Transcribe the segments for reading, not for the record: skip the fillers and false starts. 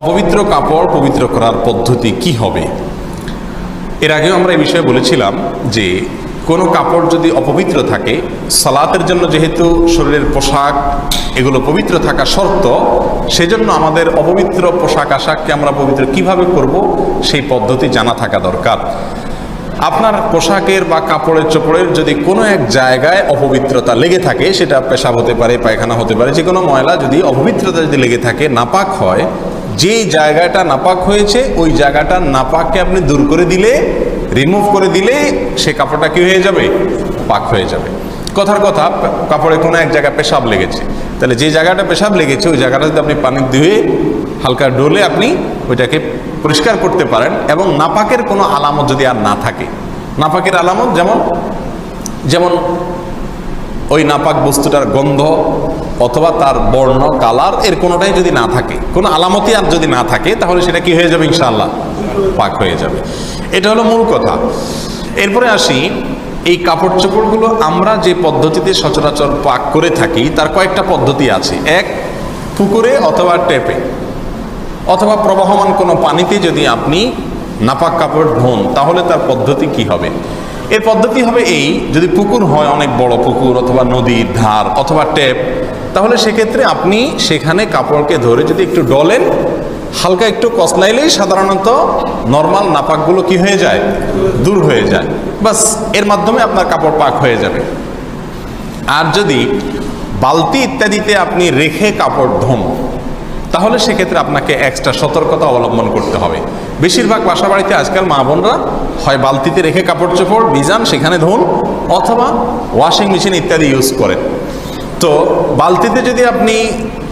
পবিত্র কাপড় পবিত্র করার পদ্ধতি কি হবে? এর আগেও আমরা এই বিষয়ে বলেছিলাম যে কোনো কাপড় যদি অপবিত্র থাকে, সালাতের জন্য যেহেতু শরীরের পোশাক এগুলো পবিত্র থাকা শর্ত, সেজন্য আমাদের অপবিত্র পোশাক আশাককে আমরা পবিত্র কিভাবে করব সেই পদ্ধতি জানা থাকা দরকার। আপনার পোশাকের বা কাপড়ের চোপড়ের যদি কোনো এক জায়গায় অপবিত্রতা লেগে থাকে, সেটা পেশাব হতে পারে, পায়খানা হতে পারে, যে কোনো ময়লা যদি অপবিত্রতা যদি লেগে থাকে, নাপাক হয়, যেই জায়গাটা নাপাক হয়েছে ওই জায়গাটা নাপাককে আপনি দূর করে দিলে, রিমুভ করে দিলে সে কাপড়টা কি হয়ে যাবে? পাক হয়ে যাবে। কথার কথা, কাপড়ে কোনো এক জায়গায় পেশাব লেগেছে, তাহলে যে জায়গাটা পেশাব লেগেছে ওই জায়গাটা যদি আপনি পানি ধুয়ে হালকা ডোলে আপনি ওইটাকে পরিষ্কার করতে পারেন, এবং নাপাকের কোনো আলামত যদি আর না থাকে, নাপাকের আলামত যেমন ওই নাপাক বস্তুটার গন্ধ অথবা তার বর্ণ, কালার, এর কোনোটাই যদি না থাকে, কোনো আলামতই আর যদি না থাকে, তাহলে সেটা কি হয়ে যাবে? ইনশাআল্লাহ পাক হয়ে যাবে। এটা হলো মূল কথা। এরপরে আসি, এই কাপড় চোপড়গুলো আমরা যে পদ্ধতিতে সচরাচর পাক করে থাকি তার কয়েকটা পদ্ধতি আছে। এক, পুকুরে অথবা ট্যাপে অথবা প্রবাহমান কোনো পানিতে যদি আপনি নাপাক কাপড় ধোন, তাহলে তার পদ্ধতি কি হবে? এর পদ্ধতি হবে এই, যদি পুকুর হয়, অনেক বড় পুকুর অথবা নদীর ধার অথবা ট্যাপ, তাহলে সেক্ষেত্রে আপনি সেখানে কাপড়কে ধরে যদি একটু ডলেন, হালকা একটু কসলাইলেই সাধারণত নর্মাল নাপাকগুলো কি হয়ে যায়? দূর হয়ে যায়। বাস, এর মাধ্যমে আপনার কাপড় পাক হয়ে যাবে। আর যদি বালতি ইত্যাদিতে আপনি রেখে কাপড় ধোন, তাহলে সেক্ষেত্রে আপনাকে এক্সট্রা সতর্কতা অবলম্বন করতে হবে। বেশিরভাগ বাসা বাড়িতে আজকাল মা বোনরা হয় বালতিতে রেখে কাপড় চোপড় ভিজান, সেখানে ধোন, অথবা ওয়াশিং মেশিন ইত্যাদি ইউজ করেন। তো বালতিতে যদি আপনি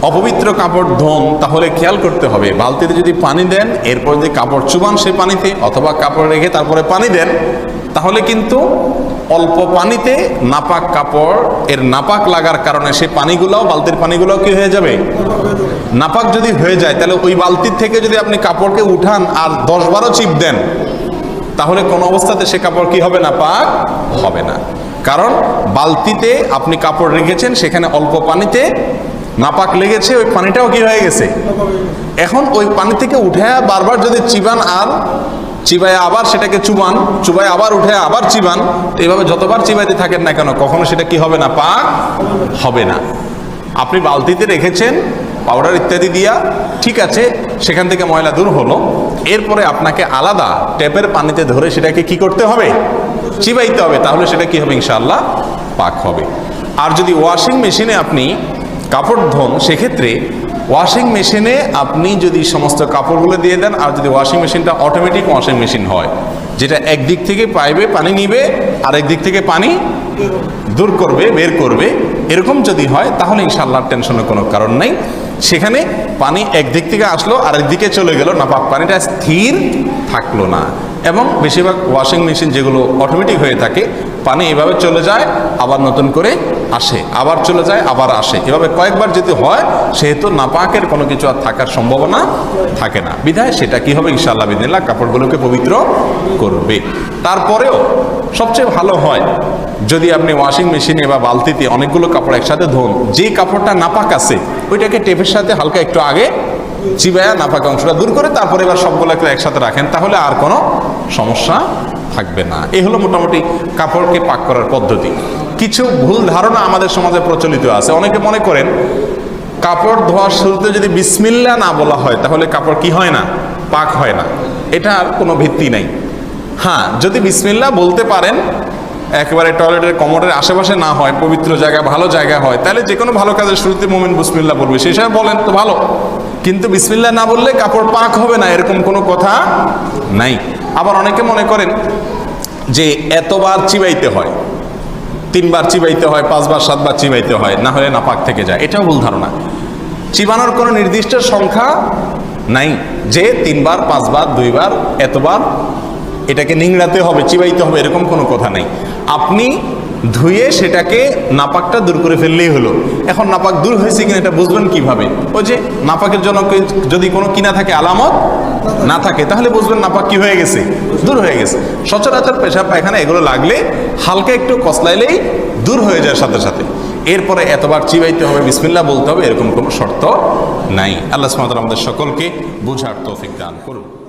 অপবিত্র কাপড় ধোন, তাহলে খেয়াল করতে হবে, বালতিতে যদি পানি দেন, এরপর যদি কাপড় চুবান সেই পানিতে, অথবা কাপড় রেখে তারপরে পানি দেন, তাহলে কিন্তু অল্প পানিতে নাপাক কাপড় এর নাপাক লাগার কারণে সেই পানিগুলোও, বালতির পানিগুলোও কি হয়ে যাবে? নাপাক যদি হয়ে যায়, তাহলে ওই বালতির থেকে যদি আপনি কাপড়কে উঠান আর 10-12 চিপ দেন, তাহলে কোন অবস্থাতে সে কাপড় কি হবে? নাপাক হবে না। কারণ বালতিতে আপনি কাপড় রেখেছেন, সেখানে অল্প পানিতে নাপাক লেগেছে, ওই পানিটাও কি হয়ে গেছে? এখন ওই পানি থেকে উঠে বারবার যদি চিবান, আর চিবায় আবার সেটাকে চুবান, চুবায় আবার উঠে আবার চিবান, এইভাবে যতবার চিবাইতে থাকেন না কেন, কখনো সেটা কি হবে না? পাক হবে না। আপনি বালতিতে রেখেছেন পাউডার ইত্যাদি দিয়া, ঠিক আছে, সেখান থেকে ময়লা দূর হলো, এরপরে আপনাকে আলাদা ট্যাপের পানিতে ধরে সেটাকে কি করতে হবে? চিবাইতে হবে, তাহলে সেটা কি হবে? ইনশাআল্লাহ পাক হবে। আর যদি ওয়াশিং মেশিনে আপনি কাপড় ধোন, সেক্ষেত্রে ওয়াশিং মেশিনে আপনি যদি সমস্ত কাপড়গুলো দিয়ে দেন, আর যদি ওয়াশিং মেশিনটা অটোমেটিক ওয়াশিং মেশিন হয়, যেটা একদিক থেকে পাইবে পানি নিবে আর একদিক থেকে পানি দূর করবে, বের করবে, এরকম যদি হয়, তাহলে ইনশাআল্লাহ টেনশনের কোনো কারণ নেই। সেখানে পানি একদিক থেকে আসলো আর একদিকে চলে গেল, নাপাক পানিটা স্থির থাকলো না। এবং বেশিরভাগ ওয়াশিং মেশিন যেগুলো অটোমেটিক হয়ে থাকে, পানি এভাবে চলে যায়, আবার নতুন করে আসে, আবার চলে যায়, আবার আসে, এভাবে কয়েকবার যদি হয়, সেহেতু নাপাকের কোনো কিছু আর থাকার সম্ভাবনা থাকে না। বিধায় সেটা কি হবে? ইনশাআল্লাহ বিদিনিল্লাহ কাপড়গুলোকে পবিত্র করবে। তারপরেও সবচেয়ে ভালো হয় যদি আপনি ওয়াশিং মেশিনে বা বালতিতে অনেকগুলো কাপড় একসাথে ধোন, যে কাপড়টা নাপাক আছে ওইটাকে টেপের সাথে হালকা একটু আগে চিবায়া নাপাক অংশটা দূর করে তারপরে এবার সবগুলোকে একসাথে রাখেন, তাহলে আর কোনো সমস্যা থাকবে না। এই হলো মোটামুটি কাপড়কে পাক করার পদ্ধতি। কিছু ভুল ধারণা আমাদের সমাজে প্রচলিত আছে। অনেকে মনে করেন কাপড় ধোয়ার শুরুতে যদি বিসমিল্লাহ না বলা হয়, তাহলে কাপড় কি হয় না? পাক হয় না। এটার কোনো ভিত্তি নাই। হ্যাঁ, যদি বিসমিল্লাহ বলতে পারেন, একেবারে টয়লেটের কমোডের আশেপাশে না হয়, পবিত্র জায়গা, ভালো জায়গা হয়, তাহলে যে কোনো ভালো কাজের শুরুতে মুমিন বিসমিল্লাহ বলবে, সেই সময় বলেন তো ভালো। কিন্তু বিসমিল্লাহ না বললে কাপড় পাক হবে না, এরকম কোনো কথা নাই। আবার অনেকে মনে করেন যে এতবার চিবাইতে হয়, 3 বার চিবাইতে হয়, 5 বার 7 বার চিবাইতে হয়, না হলে নাপাক থেকে যায়। এটাও ভুল ধারণা। চিবানোর কোনো নির্দিষ্ট সংখ্যা নাই যে 3 বার, 5 বার, 2 বার, এতবার এটাকে নিংড়াতে হবে, চিবাইতে হবে, এরকম কোনো কথা নেই। আপনি ধুয়ে সেটাকে নাপাকটা দূর করে ফেললেই হলো। এখন নাপাক দূর হয়েছে কিনা এটা বুঝবেন কিভাবে? ওই যে নাপাকের জন্য যদি কোনো কিনা থাকে, আলামত না থাকে, তাহলে বুঝবেন নাপাক কি হয়ে গেছে? দূর হয়ে গেছে। সচরাচর পেশাব পায়খানা এগুলো লাগলে হালকা একটু কসলাইলেই দূর হয়ে যায় সাথে সাথে। এরপরে এতবার চিবাইতে হবে, বিসমিল্লাহ বলতে হবে, এরকম কোনো শর্ত নাই। আল্লাহ সুবহানাহু ওয়া তাআলা আমাদের সকলকে বুঝার তৌফিক দান করুন।